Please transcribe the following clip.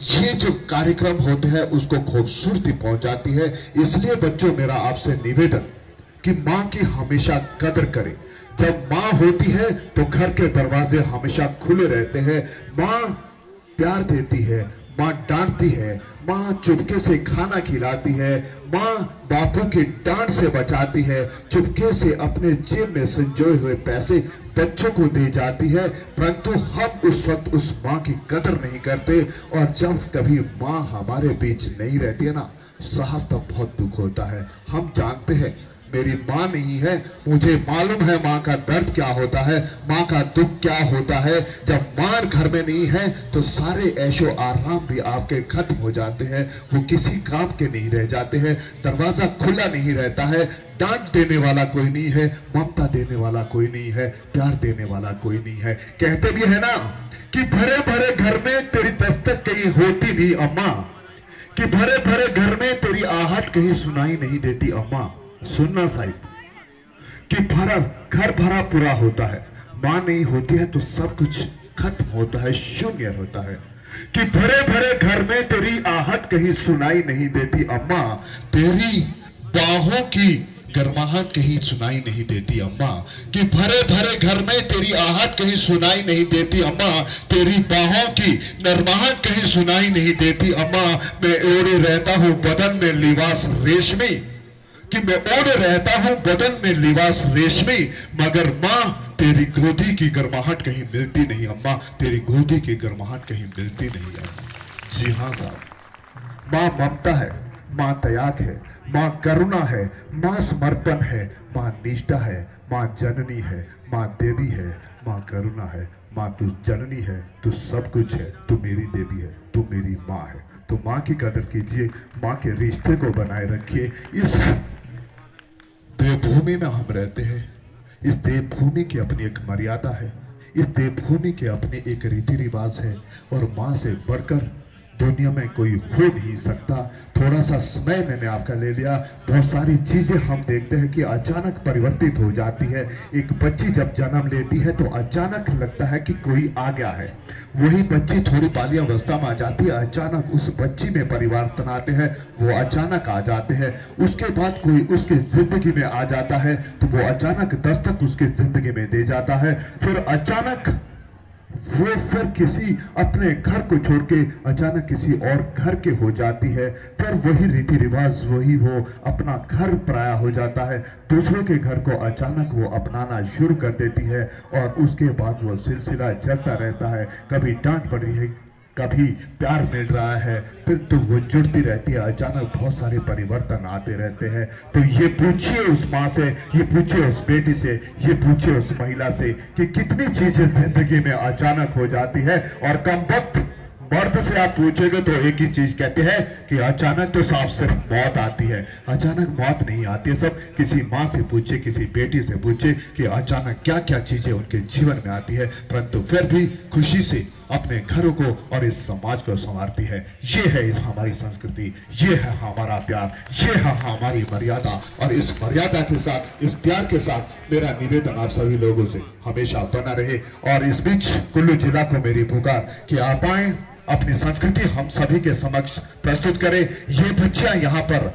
ये जो कार्यक्रम होते हैं उसको खूबसूरती पहुंच जाती है। इसलिए बच्चों, मेरा आपसे निवेदन कि माँ की हमेशा कदर करें। जब माँ होती है तो घर के दरवाजे हमेशा खुले रहते हैं। माँ प्यार देती है, माँ डांटती है, माँ चुपके से खाना खिलाती है, माँ बापू की डांट से बचाती है, चुपके से अपने जेब में संजोए हुए पैसे बच्चों को दे जाती है। परंतु हम उस वक्त उस माँ की कदर नहीं करते, और जब कभी माँ हमारे बीच नहीं रहती है ना साहब, तब बहुत दुख होता है। हम जानते हैं मेरी माँ नहीं है, मुझे मालूम है माँ का दर्द क्या होता है, माँ का दुख क्या होता है। जब माँ घर में नहीं है तो सारे ऐशो आराम भी आपके खत्म हो जाते हैं, वो किसी काम के नहीं रह जाते हैं। दरवाजा खुला नहीं रहता है, डांट देने वाला कोई नहीं है, ममता देने वाला कोई नहीं है, प्यार देने वाला कोई नहीं है। कहते भी है ना कि भरे भरे घर में तेरी दस्तक कहीं होती नहीं अम्मा, कि भरे भरे घर में तेरी आहट कहीं सुनाई नहीं देती अम्मा। सुनना साहिब कि घर भरा पूरा होता है, मां नहीं होती है तो सब कुछ खत्म होता है, शून्य होता है। कि भरे भरे घर में तेरी आहट कहीं सुनाई नहीं देती अम्मा, तेरी बाहों की गर्माहट कहीं सुनाई नहीं देती अम्मा। कि भरे भरे घर में तेरी आहट कहीं सुनाई नहीं देती अम्मा, तेरी बाहों की नरमाहट कहीं सुनाई नहीं देती अम्मा। मैं ओढ़े रहता हूं बदन में लिबास रेशमी, कि मैं ओढ़े रहता हूं बदन में लिबास रेशमी, मगर मां तेरी गोदी की गर्माहट कहीं मिलती नहीं अम्मा, तेरी गोदी की गर्माहट कहीं मिलती नहीं अम्मा। जी हाँ साहब, मां ममता है, मां त्याग है, मां करुणा है, मां समर्पण है, मां निष्ठा है, मां जननी है, मां देवी है, मां करुणा है। मां तू जननी है, तू सब कुछ है, तू मेरी देवी है, तू मेरी मां है। तो मां की कदर कीजिए, मां के रिश्ते को बनाए रखिए। इस देवभूमि में हम रहते हैं, इस देवभूमि की अपनी एक मर्यादा है, इस देवभूमि के अपने एक रीति रिवाज है, और मां से बढ़कर दुनिया में कोई हो नहीं सकता। थोड़ा सा समय मैंने आपका ले लिया। बहुत सारी चीजें हम देखते हैं कि अचानक परिवर्तित हो जाती है। एक बच्ची जब जन्म लेती है तो अचानक लगता है कि कोई आ गया है, वही बच्ची थोड़ी बाल्यावस्था में आ जाती है, अचानक उस बच्ची में परिवर्तन आते हैं, वो अचानक आ जाते हैं। उसके बाद कोई उसके जिंदगी में आ जाता है तो वो अचानक दस्तक उसके जिंदगी में दे जाता है। फिर अचानक वो फिर किसी अपने घर को छोड़ के अचानक किसी और घर के हो जाती है। फिर वही रीति रिवाज, वही वो अपना घर पराया हो जाता है, दूसरों के घर को अचानक वो अपनाना शुरू कर देती है, और उसके बाद वो सिलसिला चलता रहता है। कभी डांट पड़ रही है, कभी प्यार मिल रहा है, फिर तो वो जुड़ती रहती है। अचानक बहुत सारे परिवर्तन आते रहते हैं। तो ये पूछिए उस माँ से, ये पूछिए उस बेटी से, ये पूछिए उस महिला से कि कितनी चीजें जिंदगी में अचानक हो जाती है। और कम वक्त मर्द से आप पूछेंगे तो एक ही चीज कहते हैं कि अचानक तो साफ सिर्फ मौत आती है। अचानक मौत नहीं आती है। सब किसी माँ से पूछे, किसी बेटी से पूछे कि अचानक क्या क्या चीजें उनके जीवन में आती है, परंतु फिर भी खुशी से अपने घरों को और इस समाज को संवारती है। ये है इस हमारी संस्कृति, ये है हमारा प्यार, ये है हमारी मर्यादा। और इस मर्यादा के साथ, इस प्यार के साथ मेरा निवेदन आप सभी लोगों से हमेशा बना रहे। और इस बीच कुल्लू जिला को मेरी पुकार कि आप आए, अपनी संस्कृति हम सभी के समक्ष प्रस्तुत करें। ये बच्चियां यहाँ पर